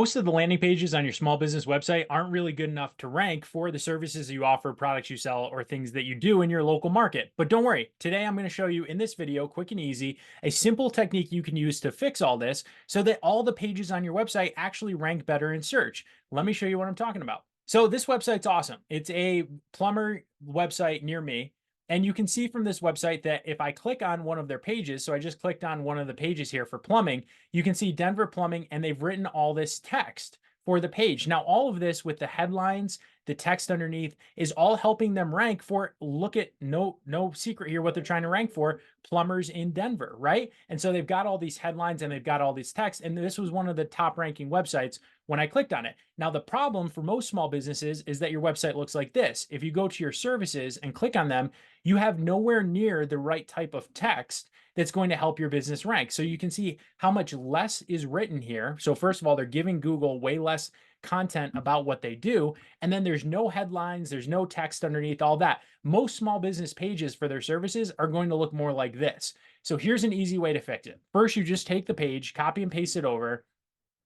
Most of the landing pages on your small business website aren't really good enough to rank for the services you offer, products you sell, or things that you do in your local market. But don't worry, today I'm going to show you in this video, quick and easy, a simple technique you can use to fix all this so that all the pages on your website actually rank better in search. Let me show you what I'm talking about. So this website's awesome. It's a plumber website near me. And you can see from this website that if I click on one of their pages, so I just clicked on one of the pages here for plumbing, you can see Denver Plumbing, and they've written all this text for the page. Now, all of this with the headlines, the text underneath is all helping them rank for, look at, no secret here, what they're trying to rank for, plumbers in Denver, right? And so they've got all these headlines and they've got all these text. And this was one of the top ranking websites when I clicked on it. Now, the problem for most small businesses is that your website looks like this. If you go to your services and click on them, you have nowhere near the right type of text that's going to help your business rank. So you can see how much less is written here. So first of all, they're giving Google way less content about what they do. And then there's no headlines, there's no text underneath all that. Most small business pages for their services are going to look more like this. So here's an easy way to fix it. First, you just take the page, copy and paste it over,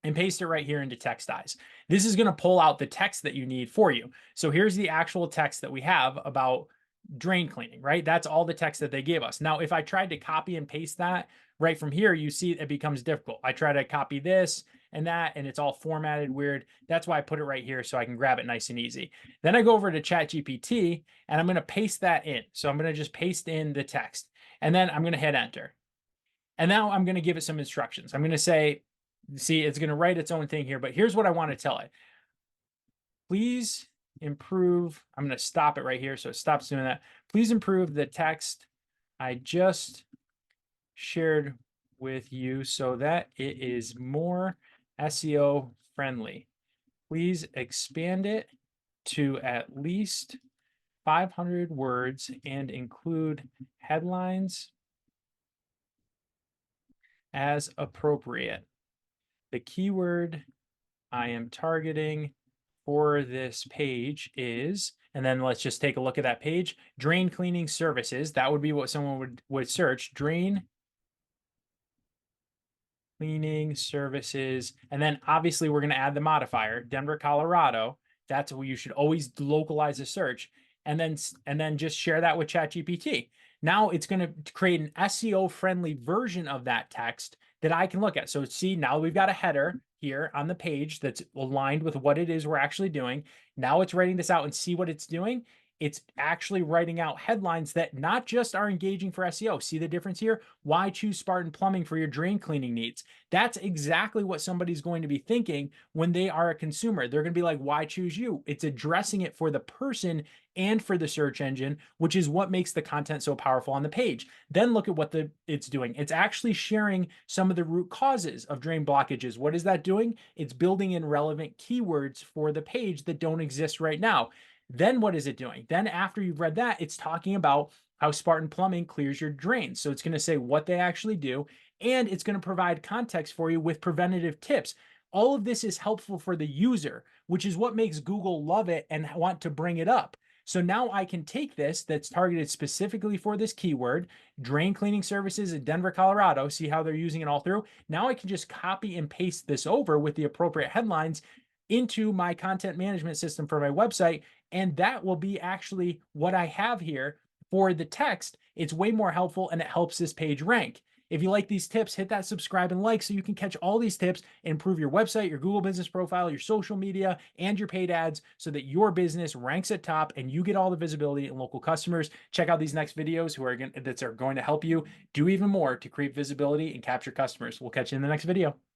and paste it right here into Textize. This is going to pull out the text that you need for you. So here's the actual text that we have about drain cleaning, right? That's all the text that they gave us. Now, if I tried to copy and paste that right from here, you see it becomes difficult. I try to copy this and that, and it's all formatted weird. That's why I put it right here so I can grab it nice and easy. Then I go over to ChatGPT and I'm going to paste that in. So I'm going to just paste in the text and then I'm going to hit enter. And now I'm going to give it some instructions. I'm going to say, see, it's going to write its own thing here, but here's what I want to tell it. Please improve. I'm going to stop it right here. So it stops doing that. Please improve the text I just shared with you so that it is more SEO friendly. Please expand it to at least 500 words and include headlines as appropriate. The keyword I am targeting for this page is, and then let's just take a look at that page, drain cleaning services. That would be what someone would search, drain cleaning services. And then obviously we're going to add the modifier, Denver, Colorado. That's where you should always localize a search and then just share that with ChatGPT. Now it's going to create an SEO friendly version of that text that I can look at. So see, now we've got a header here on the page that's aligned with what it is we're actually doing. Now it's writing this out and see what it's doing. It's actually writing out headlines that not just are engaging for SEO. See the difference here? Why choose Spartan Plumbing for your drain cleaning needs? That's exactly what somebody's going to be thinking when they are a consumer. They're going to be like, why choose you? It's addressing it for the person and for the search engine, which is what makes the content so powerful on the page. Then look at what it's doing. It's actually sharing some of the root causes of drain blockages. What is that doing? It's building in relevant keywords for the page that don't exist right now. Then what is it doing? Then after you've read that, it's talking about how Spartan Plumbing clears your drains. So it's going to say what they actually do, and it's going to provide context for you with preventative tips. All of this is helpful for the user, which is what makes Google love it and want to bring it up. So now I can take this that's targeted specifically for this keyword, drain cleaning services in Denver, Colorado. See how they're using it all through? Now I can just copy and paste this over with the appropriate headlines into my content management system for my website. And that will be actually what I have here for the text. It's way more helpful and it helps this page rank. If you like these tips, hit that subscribe and like so you can catch all these tips and improve your website, your Google business profile, your social media, and your paid ads so that your business ranks at top and you get all the visibility and local customers. Check out these next videos that are going to help you do even more to create visibility and capture customers. We'll catch you in the next video.